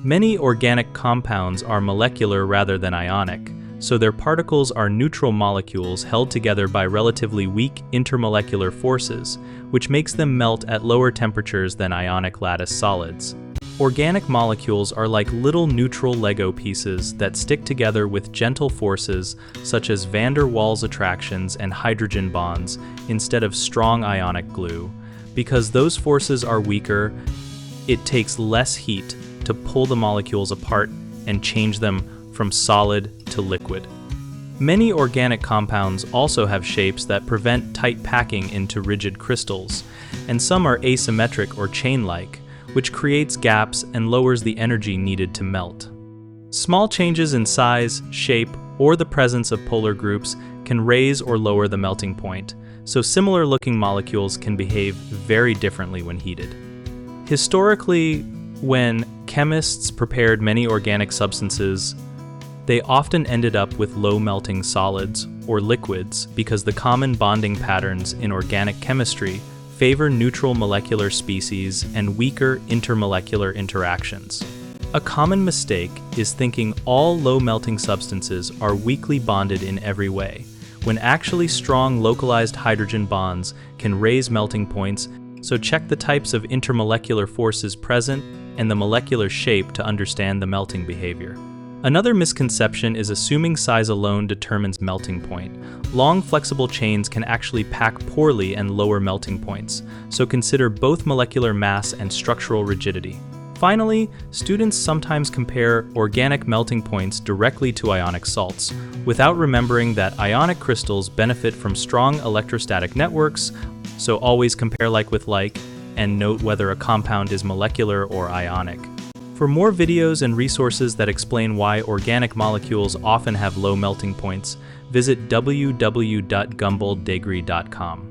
Many organic compounds are molecular rather than ionic, so their particles are neutral molecules held together by relatively weak intermolecular forces, which makes them melt at lower temperatures than ionic lattice solids. Organic molecules are like little neutral Lego pieces that stick together with gentle forces such as van der Waals attractions and hydrogen bonds instead of strong ionic glue. Because those forces are weaker, it takes less heat to pull the molecules apart and change them from solid to liquid. Many organic compounds also have shapes that prevent tight packing into rigid crystals, and some are asymmetric or chain-like, which creates gaps and lowers the energy needed to melt. Small changes in size, shape, or the presence of polar groups can raise or lower the melting point, so similar-looking molecules can behave very differently when heated. Historically, when chemists prepared many organic substances, they often ended up with low-melting solids or liquids because the common bonding patterns in organic chemistry favor neutral molecular species and weaker intermolecular interactions. A common mistake is thinking all low-melting substances are weakly bonded in every way, when actually strong localized hydrogen bonds can raise melting points, so check the types of intermolecular forces present and the molecular shape to understand the melting behavior. Another misconception is assuming size alone determines melting point. Long, flexible chains can actually pack poorly and lower melting points, so consider both molecular mass and structural rigidity. Finally, students sometimes compare organic melting points directly to ionic salts, without remembering that ionic crystals benefit from strong electrostatic networks, so always compare like with like, and note whether a compound is molecular or ionic. For more videos and resources that explain why organic molecules often have low melting points, visit www.gumbalddegree.com.